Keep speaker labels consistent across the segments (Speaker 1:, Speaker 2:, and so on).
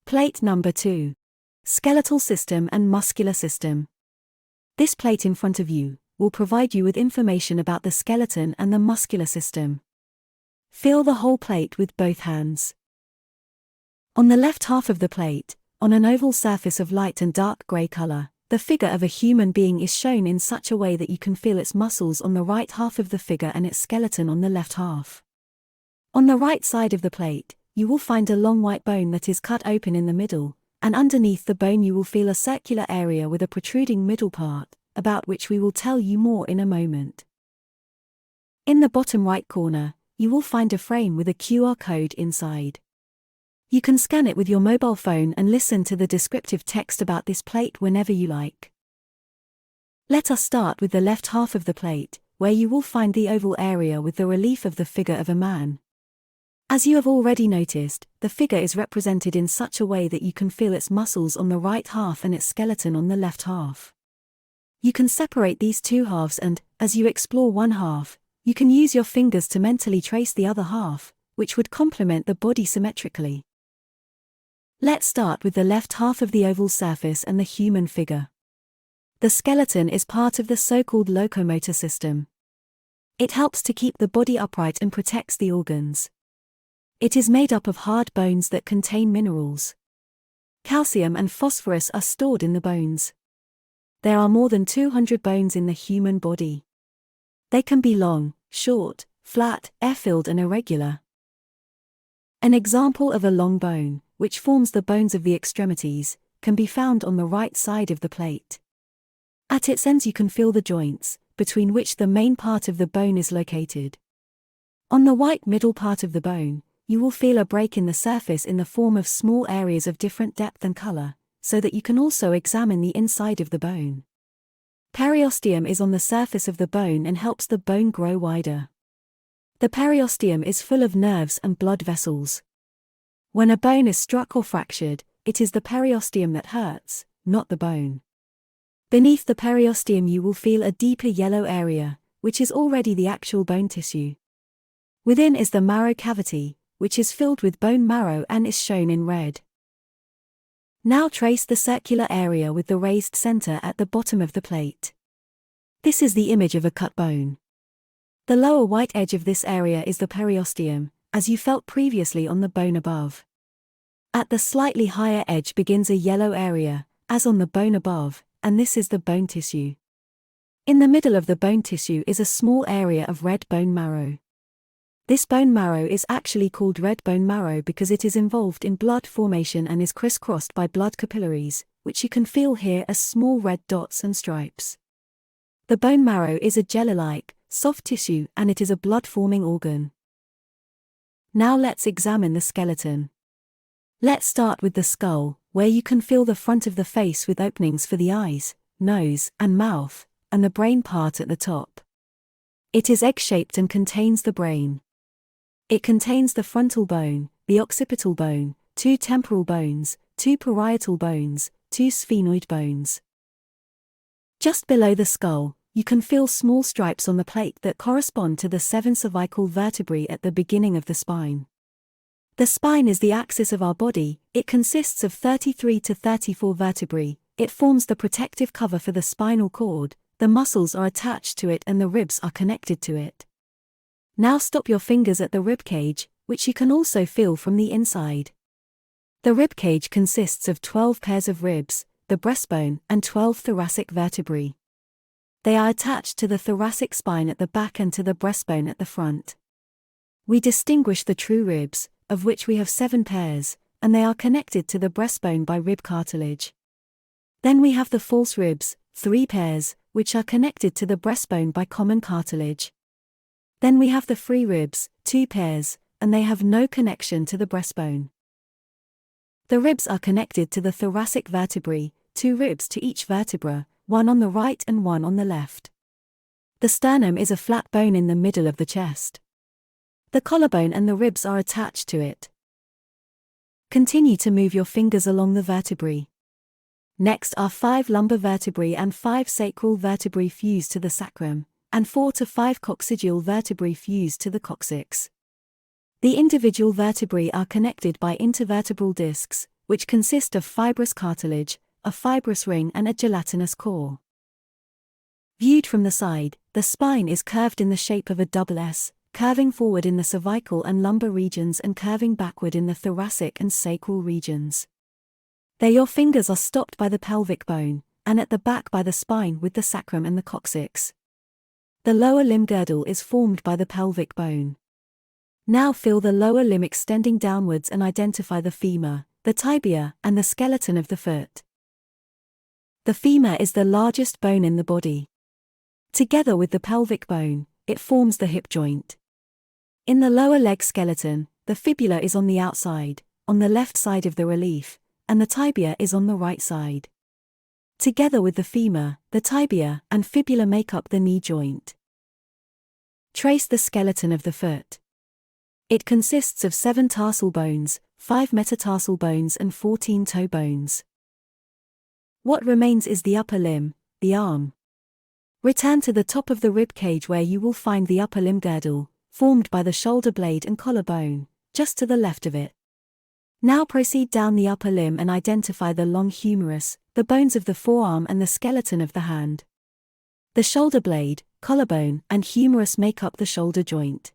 Speaker 1: Plate number 2. Skeletal system and muscular system. This plate in front of you will provide you with information about the skeleton and the muscular system. Feel the whole plate with both hands. On the left half of the plate, on an oval surface of light and dark grey color, the figure of a human being is shown in such a way that you can feel its muscles on the right half of the figure and its skeleton on the left half. On the right side of the plate, you will find a long white bone that is cut open in the middle, and underneath the bone you will feel a circular area with a protruding middle part, about which we will tell you more in a moment. In the bottom right corner, you will find a frame with a QR code inside. You can scan it with your mobile phone and listen to the descriptive text about this plate whenever you like. Let us start with the left half of the plate, where you will find the oval area with the relief of the figure of a man. As you have already noticed, the figure is represented in such a way that you can feel its muscles on the right half and its skeleton on the left half. You can separate these two halves and, as you explore one half, you can use your fingers to mentally trace the other half, which would complement the body symmetrically. Let's start with the left half of the oval surface and the human figure. The skeleton is part of the so-called locomotor system. It helps to keep the body upright and protects the organs. It is made up of hard bones that contain minerals. Calcium and phosphorus are stored in the bones. There are more than 200 bones in the human body. They can be long, short, flat, air-filled and irregular. An example of a long bone, which forms the bones of the extremities, can be found on the right side of the plate. At its ends you can feel the joints, between which the main part of the bone is located. On the white middle part of the bone, you will feel a break in the surface in the form of small areas of different depth and color, so that you can also examine the inside of the bone. Periosteum is on the surface of the bone and helps the bone grow wider. The periosteum is full of nerves and blood vessels. When a bone is struck or fractured, it is the periosteum that hurts, not the bone. Beneath the periosteum you will feel a deeper yellow area, which is already the actual bone tissue. Within is the marrow cavity, which is filled with bone marrow and is shown in red. Now trace the circular area with the raised center at the bottom of the plate. This is the image of a cut bone. The lower white edge of this area is the periosteum, as you felt previously on the bone above. At the slightly higher edge begins a yellow area, as on the bone above, and this is the bone tissue. In the middle of the bone tissue is a small area of red bone marrow. This bone marrow is actually called red bone marrow because it is involved in blood formation and is crisscrossed by blood capillaries, which you can feel here as small red dots and stripes. The bone marrow is a jelly-like, soft tissue and it is a blood-forming organ. Now let's examine the skeleton. Let's start with the skull, where you can feel the front of the face with openings for the eyes, nose, and mouth, and the brain part at the top. It is egg-shaped and contains the brain. It contains the frontal bone, the occipital bone, 2 temporal bones, 2 parietal bones, 2 sphenoid bones. Just below the skull, you can feel small stripes on the plate that correspond to the 7 cervical vertebrae at the beginning of the spine. The spine is the axis of our body, it consists of 33 to 34 vertebrae, it forms the protective cover for the spinal cord, the muscles are attached to it and the ribs are connected to it. Now stop your fingers at the rib cage, which you can also feel from the inside. The rib cage consists of 12 pairs of ribs, the breastbone, and 12 thoracic vertebrae. They are attached to the thoracic spine at the back and to the breastbone at the front. We distinguish the true ribs, of which we have 7 pairs, and they are connected to the breastbone by rib cartilage. Then we have the false ribs, 3 pairs, which are connected to the breastbone by common cartilage. Then we have the free ribs, 2 pairs, and they have no connection to the breastbone. The ribs are connected to the thoracic vertebrae, 2 ribs to each vertebra, 1 on the right and 1 on the left. The sternum is a flat bone in the middle of the chest. The collarbone and the ribs are attached to it. Continue to move your fingers along the vertebrae. Next are 5 lumbar vertebrae and 5 sacral vertebrae fused to the sacrum, and 4 to 5 coccygeal vertebrae fused to the coccyx. The individual vertebrae are connected by intervertebral discs, which consist of fibrous cartilage, a fibrous ring and a gelatinous core. Viewed from the side, the spine is curved in the shape of a double S, curving forward in the cervical and lumbar regions and curving backward in the thoracic and sacral regions. There your fingers are stopped by the pelvic bone, and at the back by the spine with the sacrum and the coccyx. The lower limb girdle is formed by the pelvic bone. Now feel the lower limb extending downwards and identify the femur, the tibia, and the skeleton of the foot. The femur is the largest bone in the body. Together with the pelvic bone, it forms the hip joint. In the lower leg skeleton, the fibula is on the outside, on the left side of the relief, and the tibia is on the right side. Together with the femur, the tibia and fibula make up the knee joint. Trace the skeleton of the foot. It consists of 7 tarsal bones, 5 metatarsal bones and 14 toe bones. What remains is the upper limb, the arm. Return to the top of the rib cage where you will find the upper limb girdle, formed by the shoulder blade and collarbone, just to the left of it. Now proceed down the upper limb and identify the long humerus, the bones of the forearm and the skeleton of the hand. The shoulder blade, collarbone, and humerus make up the shoulder joint.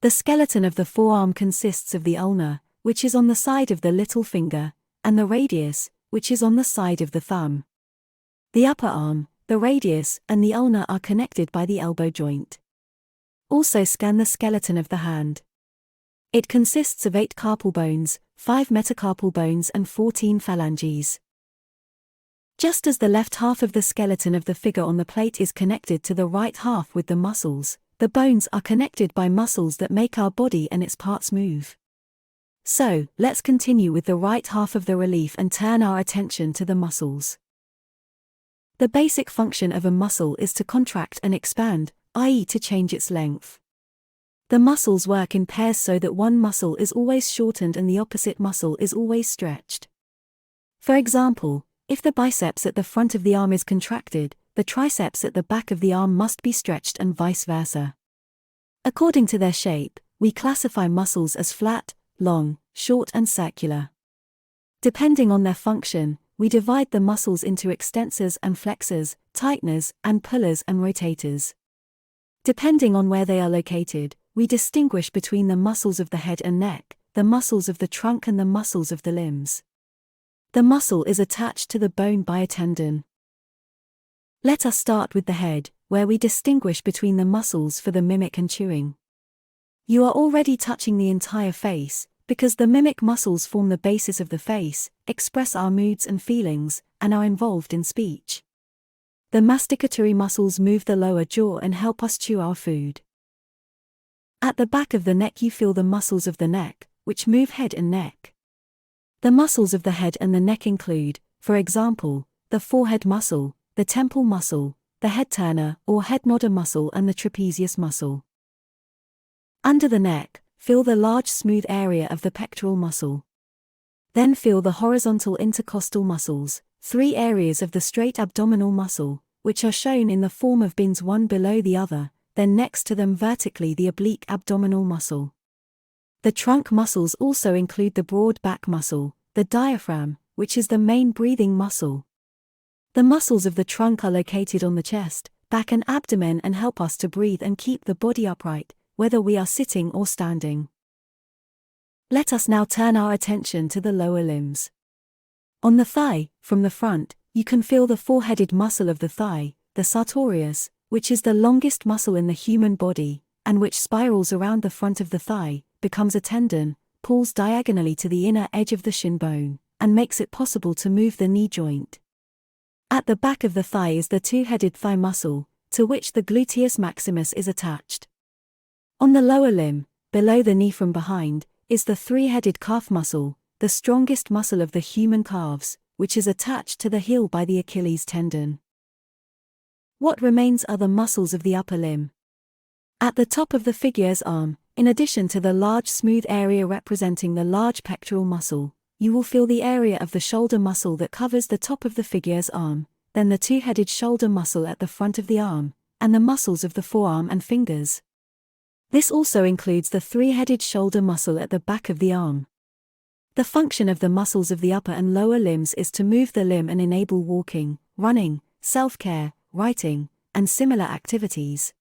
Speaker 1: The skeleton of the forearm consists of the ulna, which is on the side of the little finger, and the radius, which is on the side of the thumb. The upper arm, the radius, and the ulna are connected by the elbow joint. Also scan the skeleton of the hand. It consists of 8 carpal bones, 5 metacarpal bones and 14 phalanges. Just as the left half of the skeleton of the figure on the plate is connected to the right half with the muscles, the bones are connected by muscles that make our body and its parts move. So, let's continue with the right half of the relief and turn our attention to the muscles. The basic function of a muscle is to contract and expand, i.e. to change its length. The muscles work in pairs so that one muscle is always shortened and the opposite muscle is always stretched. For example, if the biceps at the front of the arm is contracted, the triceps at the back of the arm must be stretched and vice versa. According to their shape, we classify muscles as flat, long, short and circular. Depending on their function, we divide the muscles into extensors and flexors, tighteners and pullers and rotators. Depending on where they are located, we distinguish between the muscles of the head and neck, the muscles of the trunk and the muscles of the limbs. The muscle is attached to the bone by a tendon. Let us start with the head, where we distinguish between the muscles for the mimic and chewing. You are already touching the entire face, because the mimic muscles form the basis of the face, express our moods and feelings, and are involved in speech. The masticatory muscles move the lower jaw and help us chew our food. At the back of the neck you feel the muscles of the neck, which move head and neck. The muscles of the head and the neck include, for example, the forehead muscle, the temple muscle, the head turner or head nodder muscle and the trapezius muscle. Under the neck, feel the large smooth area of the pectoral muscle. Then feel the horizontal intercostal muscles, 3 areas of the straight abdominal muscle, which are shown in the form of bins one below the other, then next to them vertically the oblique abdominal muscle. The trunk muscles also include the broad back muscle, the diaphragm, which is the main breathing muscle. The muscles of the trunk are located on the chest, back and abdomen and help us to breathe and keep the body upright, whether we are sitting or standing. Let us now turn our attention to the lower limbs. On the thigh, from the front, you can feel the four-headed muscle of the thigh, the sartorius, which is the longest muscle in the human body, and which spirals around the front of the thigh, becomes a tendon, pulls diagonally to the inner edge of the shin bone, and makes it possible to move the knee joint. At the back of the thigh is the two-headed thigh muscle, to which the gluteus maximus is attached. On the lower limb, below the knee from behind, is the three-headed calf muscle, the strongest muscle of the human calves, which is attached to the heel by the Achilles tendon. What remains are the muscles of the upper limb. At the top of the figure's arm, in addition to the large smooth area representing the large pectoral muscle, you will feel the area of the shoulder muscle that covers the top of the figure's arm, then the two-headed shoulder muscle at the front of the arm, and the muscles of the forearm and fingers. This also includes the three-headed shoulder muscle at the back of the arm. The function of the muscles of the upper and lower limbs is to move the limb and enable walking, running, self-care, writing, and similar activities.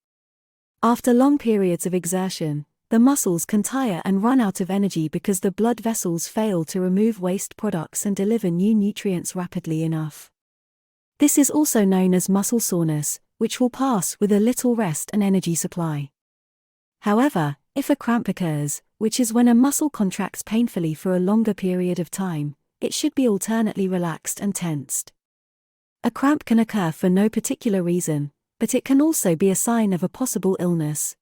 Speaker 1: After long periods of exertion, the muscles can tire and run out of energy because the blood vessels fail to remove waste products and deliver new nutrients rapidly enough. This is also known as muscle soreness, which will pass with a little rest and energy supply. However, if a cramp occurs, which is when a muscle contracts painfully for a longer period of time, it should be alternately relaxed and tensed. A cramp can occur for no particular reason, but it can also be a sign of a possible illness.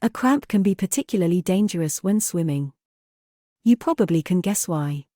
Speaker 1: A cramp can be particularly dangerous when swimming. You probably can guess why.